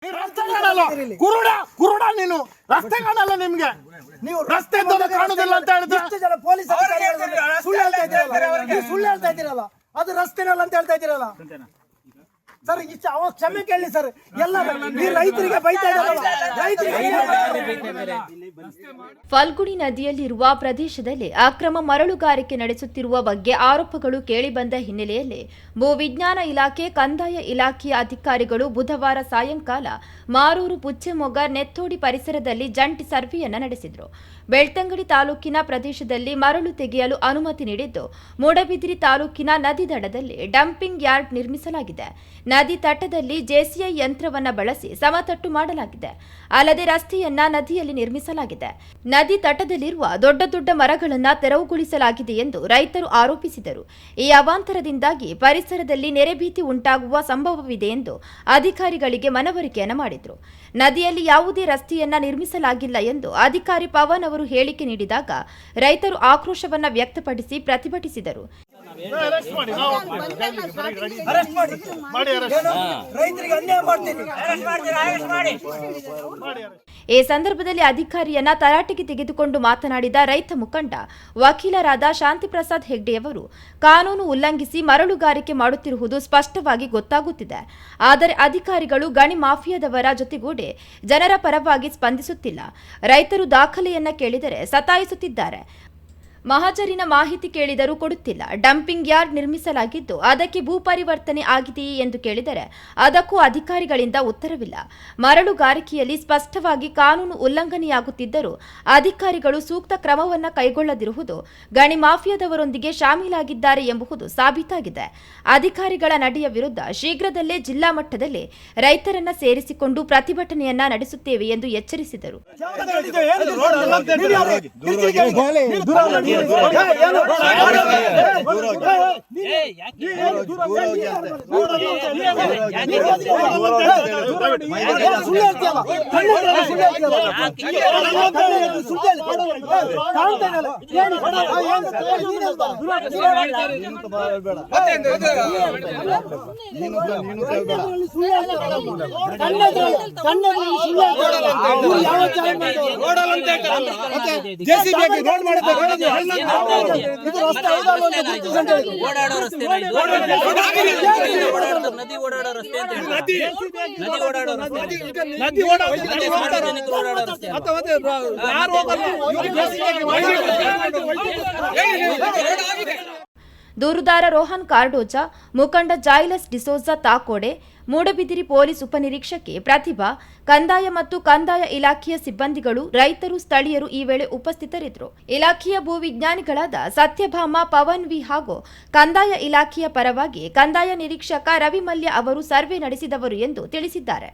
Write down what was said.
ರಸ್ತೆ ಕಾಣಲ್ಲ, ಕುರುಡ ಕುರುಡ ನೀನು. ರಸ್ತೆ ಕಾಣಲ್ಲ ನಿಮ್ಗೆ, ನೀವು ರಸ್ತೆ ಕಾಣುದಿಲ್ಲ ಅಂತ ಹೇಳಿದ್ರೆ ಸುಳ್ಳು ಹೇಳ್ತಾ ಇದ್ದೀರಲ್ಲ, ಅದು ರಸ್ತೆನಲ್ಲ ಅಂತ ಹೇಳ್ತಾ ಇದ್ದೀರಲ್ಲ ಸರ್. ಅವ ಕ್ಷಮೆ ಕೇಳಿ ಸರ್. ಎಲ್ಲ ಈ ರೈತರಿಗೆ ಬೈತಾ ಇದ್ದಾರಲ್ಲ, ರೈತರಿಗೆ. ಫಲ್ಗುಣಿ ನದಿಯಲ್ಲಿರುವ ಪ್ರದೇಶದಲ್ಲಿ ಅಕ್ರಮ ಮರಳುಗಾರಿಕೆ ನಡೆಸುತ್ತಿರುವ ಬಗ್ಗೆ ಆರೋಪಗಳು ಕೇಳಿಬಂದ ಹಿನ್ನೆಲೆಯಲ್ಲಿ ಭೂವಿಜ್ಞಾನ ಇಲಾಖೆ, ಕಂದಾಯ ಇಲಾಖೆಯ ಅಧಿಕಾರಿಗಳು ಬುಧವಾರ ಸಾಯಂಕಾಲ ಮಾರೂರು, ಪುಚ್ಚೆಮೊಗ್ಗರ್, ನೆತ್ತೋಡಿ ಪರಿಸರದಲ್ಲಿ ಜಂಟಿ ಸರ್ವೆಯನ್ನು ನಡೆಸಿದರು. ಬೆಳ್ತಂಗಡಿ ತಾಲೂಕಿನ ಪ್ರದೇಶದಲ್ಲಿ ಮರಳು ತೆಗೆಯಲು ಅನುಮತಿ ನೀಡಿದ್ದು, ಮೂಡಬಿದಿರೆ ತಾಲೂಕಿನ ನದಿ ದಡದಲ್ಲಿ ಡಂಪಿಂಗ್ ಯಾರ್ಡ್ ನಿರ್ಮಿಸಲಾಗಿದೆ. ನದಿ ತಟದಲ್ಲಿ ಜೆಸಿಐ ಯಂತ್ರವನ್ನು ಬಳಸಿ ಸಮತಟ್ಟು ಮಾಡಲಾಗಿದೆ. ಅಲ್ಲದೆ ರಸ್ತೆಯನ್ನ ನದಿಯಲ್ಲಿ ನಿರ್ಮಿಸಲಾಗಿದೆ. ನದಿ ತಟದಲ್ಲಿರುವ ದೊಡ್ಡ ದೊಡ್ಡ ಮರಗಳನ್ನು ತೆರವುಗೊಳಿಸಲಾಗಿದೆ ಎಂದು ರೈತರು ಆರೋಪಿಸಿದರು. ಈ ಅವಾಂತರದಿಂದಾಗಿ ಪರಿಸರದಲ್ಲಿ ನೆರೆಭೀತಿ ಉಂಟಾಗುವ ಸಂಭವವಿದೆ ಎಂದು ಅಧಿಕಾರಿಗಳಿಗೆ ಮನವರಿಕೆಯನ್ನು ಮಾಡಿದರು. ನದಿಯಲ್ಲಿ ಯಾವುದೇ ರಸ್ತೆಯನ್ನ ನಿರ್ಮಿಸಲಾಗಿಲ್ಲ ಎಂದು ಅಧಿಕಾರಿ ಪವನ್ ಅವರು ಹೇಳಿಕೆ ನೀಡಿದಾಗ ರೈತರು ಆಕ್ರೋಶವನ್ನ ವ್ಯಕ್ತಪಡಿಸಿ ಪ್ರತಿಭಟಿಸಿದರು. ಈ ಸಂದರ್ಭದಲ್ಲಿ ಅಧಿಕಾರಿಯನ್ನ ತರಾಟೆಗೆ ತೆಗೆದುಕೊಂಡು ಮಾತನಾಡಿದ ರೈತ ಮುಖಂಡ ವಕೀಲರಾದ ಶಾಂತಿಪ್ರಸಾದ್ ಹೆಗ್ಡೆಯವರು, ಕಾನೂನು ಉಲ್ಲಂಘಿಸಿ ಮರಳುಗಾರಿಕೆ ಮಾಡುತ್ತಿರುವುದು ಸ್ಪಷ್ಟವಾಗಿ ಗೊತ್ತಾಗುತ್ತಿದೆ. ಆದರೆ ಅಧಿಕಾರಿಗಳು ಗಣಿ ಮಾಫಿಯಾದವರ ಜೊತೆಗೂಡಿ ಜನರ ಪರವಾಗಿ ಸ್ಪಂದಿಸುತ್ತಿಲ್ಲ. ರೈತರು ದಾಖಲೆಯನ್ನ ಕೇಳಿದರೆ ಸತಾಯಿಸುತ್ತಿದ್ದಾರೆ. ಮಹಾಜರಿನ ಮಾಹಿತಿ ಕೇಳಿದರೂ ಕೊಡುತ್ತಿಲ್ಲ. ಡಂಪಿಂಗ್ ಯಾರ್ಡ್ ನಿರ್ಮಿಸಲಾಗಿದ್ದು ಅದಕ್ಕೆ ಭೂ ಪರಿವರ್ತನೆ ಆಗಿದೆಯೇ ಎಂದು ಕೇಳಿದರೆ ಅದಕ್ಕೂ ಅಧಿಕಾರಿಗಳಿಂದ ಉತ್ತರವಿಲ್ಲ. ಮರಳುಗಾರಿಕೆಯಲ್ಲಿ ಸ್ಪಷ್ಟವಾಗಿ ಕಾನೂನು ಉಲ್ಲಂಘನೆಯಾಗುತ್ತಿದ್ದರೂ ಅಧಿಕಾರಿಗಳು ಸೂಕ್ತ ಕ್ರಮವನ್ನು ಕೈಗೊಳ್ಳದಿರುವುದು ಗಣಿ ಮಾಫಿಯಾದವರೊಂದಿಗೆ ಶಾಮೀಲಾಗಿದ್ದಾರೆ ಎಂಬುದು ಸಾಬೀತಾಗಿದೆ. ಅಧಿಕಾರಿಗಳ ನಡೆಯ ವಿರುದ್ಧ ಶೀಘ್ರದಲ್ಲೇ ಜಿಲ್ಲಾ ಮಟ್ಟದಲ್ಲಿ ರೈತರನ್ನ ಸೇರಿಸಿಕೊಂಡು ಪ್ರತಿಭಟನೆಯನ್ನ ನಡೆಸುತ್ತೇವೆ ಎಂದು ಎಚ್ಚರಿಸಿದರು. ದೂರುದಾರ ರೋಹನ್ ಕಾರ್ಡೋಜಾ, ಮುಖಂಡ ಜಾಯ್ಲಸ್ ಡಿಸೋಜಾ ತಾಕೋಡೆ, ಮೂಡಬಿದಿರೆ ಪೊಲೀಸ್ ಉಪನಿರೀಕ್ಷಕಿ ಪ್ರತಿಭಾ, ಕಂದಾಯ ಮತ್ತು ಕಂದಾಯ ಇಲಾಖೆಯ ಸಿಬ್ಬಂದಿಗಳು, ರೈತರು, ಸ್ಥಳೀಯರು ಈ ವೇಳೆ ಉಪಸ್ಥಿತರಿದ್ದರು. ಇಲಾಖೆಯ ಭೂವಿಜ್ಞಾನಿಗಳಾದ ಸತ್ಯಭಾಮ, ಪವನ್ ವಿ ಹಾಗೂ ಕಂದಾಯ ಇಲಾಖೆಯ ಪರವಾಗಿ ಕಂದಾಯ ನಿರೀಕ್ಷಕ ರವಿ ಮಲ್ಯ ಅವರು ಸರ್ವೆ ನಡೆಸಿದವರು ಎಂದು ತಿಳಿಸಿದ್ದಾರೆ.